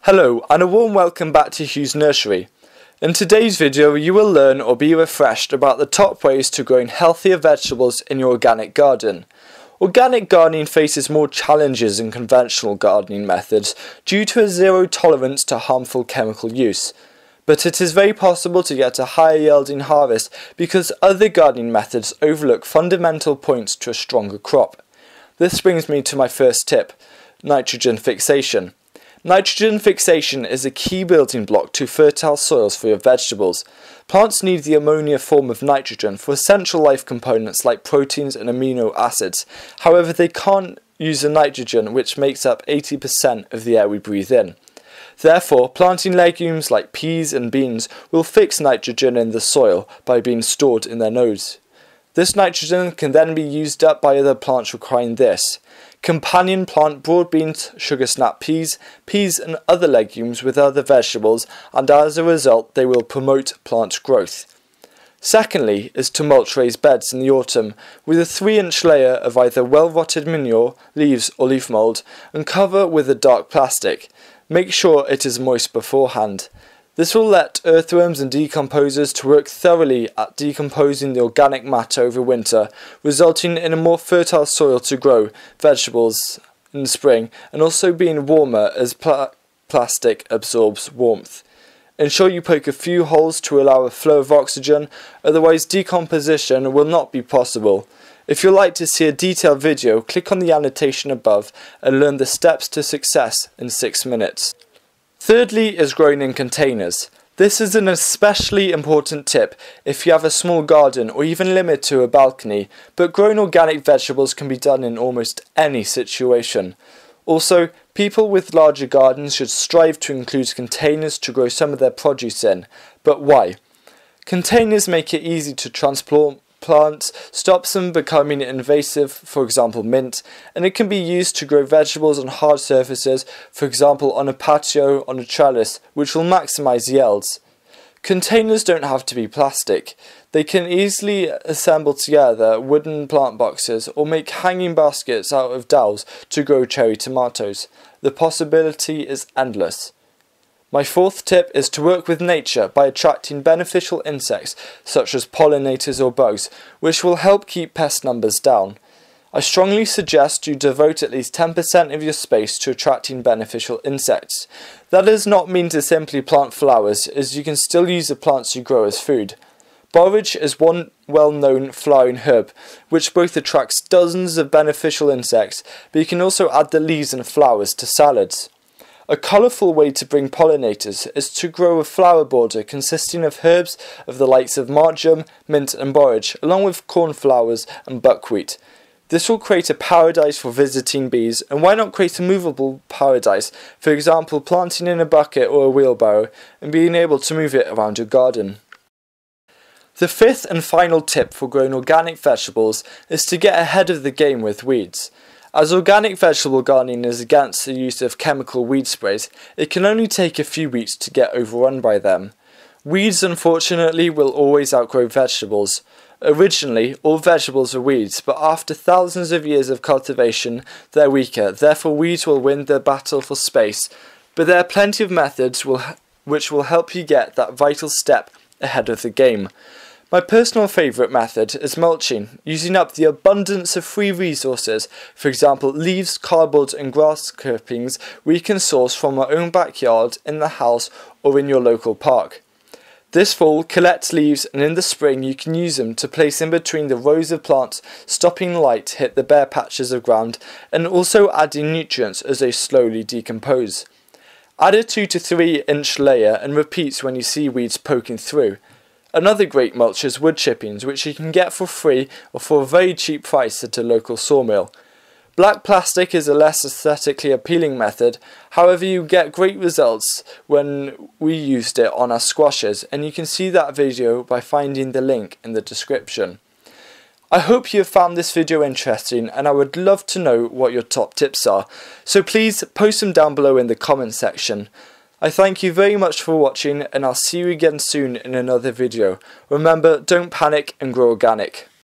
Hello and a warm welcome back to Hugh's Nursery. In today's video you will learn or be refreshed about the top ways to growing healthier vegetables in your organic garden. Organic gardening faces more challenges than conventional gardening methods due to a zero tolerance to harmful chemical use. But it is very possible to get a higher yielding harvest because other gardening methods overlook fundamental points to a stronger crop. This brings me to my first tip: nitrogen fixation. Nitrogen fixation is a key building block to fertile soils for your vegetables. Plants need the ammonia form of nitrogen for essential life components like proteins and amino acids. However, they can't use the nitrogen which makes up 80% of the air we breathe in. Therefore, planting legumes like peas and beans will fix nitrogen in the soil by being stored in their nodes. This nitrogen can then be used up by other plants requiring this. Companion plant broad beans, sugar snap peas, and other legumes with other vegetables, and as a result they will promote plant growth. Secondly is to mulch raised beds in the autumn with a 3-inch layer of either well-rotted manure, leaves or leaf mould, and cover with a dark plastic. Make sure it is moist beforehand. This will let earthworms and decomposers to work thoroughly at decomposing the organic matter over winter, resulting in a more fertile soil to grow vegetables in spring, and also being warmer as plastic absorbs warmth. Ensure you poke a few holes to allow a flow of oxygen, otherwise decomposition will not be possible. If you'd like to see a detailed video, click on the annotation above and learn the steps to success in 6 minutes. Thirdly is growing in containers. This is an especially important tip if you have a small garden or even limit to a balcony, but growing organic vegetables can be done in almost any situation. Also, people with larger gardens should strive to include containers to grow some of their produce in. But why? Containers make it easy to transplant plants, stops them becoming invasive, for example mint, and it can be used to grow vegetables on hard surfaces, for example on a patio, on a trellis, which will maximize yields. Containers don't have to be plastic. They can easily assemble together wooden plant boxes or make hanging baskets out of dowels to grow cherry tomatoes. The possibility is endless. My fourth tip is to work with nature by attracting beneficial insects such as pollinators or bugs, which will help keep pest numbers down. I strongly suggest you devote at least 10% of your space to attracting beneficial insects. That does not mean to simply plant flowers, as you can still use the plants you grow as food. Borage is one well-known flowering herb, which both attracts dozens of beneficial insects, but you can also add the leaves and flowers to salads. A colourful way to bring pollinators is to grow a flower border consisting of herbs of the likes of marjoram, mint and borage, along with cornflowers and buckwheat. This will create a paradise for visiting bees, and why not create a movable paradise, for example planting in a bucket or a wheelbarrow and being able to move it around your garden. The fifth and final tip for growing organic vegetables is to get ahead of the game with weeds. As organic vegetable gardening is against the use of chemical weed sprays, it can only take a few weeks to get overrun by them. Weeds unfortunately will always outgrow vegetables. Originally, all vegetables are weeds, but after thousands of years of cultivation, they're weaker, therefore weeds will win the battle for space. But there are plenty of methods which will help you get that vital step ahead of the game. My personal favourite method is mulching, using up the abundance of free resources, for example leaves, cardboard and grass clippings we can source from our own backyard, in the house or in your local park. This fall, collect leaves and in the spring you can use them to place in between the rows of plants, stopping light hit the bare patches of ground and also adding nutrients as they slowly decompose. Add a 2 to 3 inch layer and repeat when you see weeds poking through. Another great mulch is wood chippings, which you can get for free or for a very cheap price at a local sawmill. Black plastic is a less aesthetically appealing method, however you get great results when we used it on our squashes, and you can see that video by finding the link in the description. I hope you have found this video interesting, and I would love to know what your top tips are, so please post them down below in the comment section. I thank you very much for watching, and I'll see you again soon in another video. Remember, don't panic and grow organic.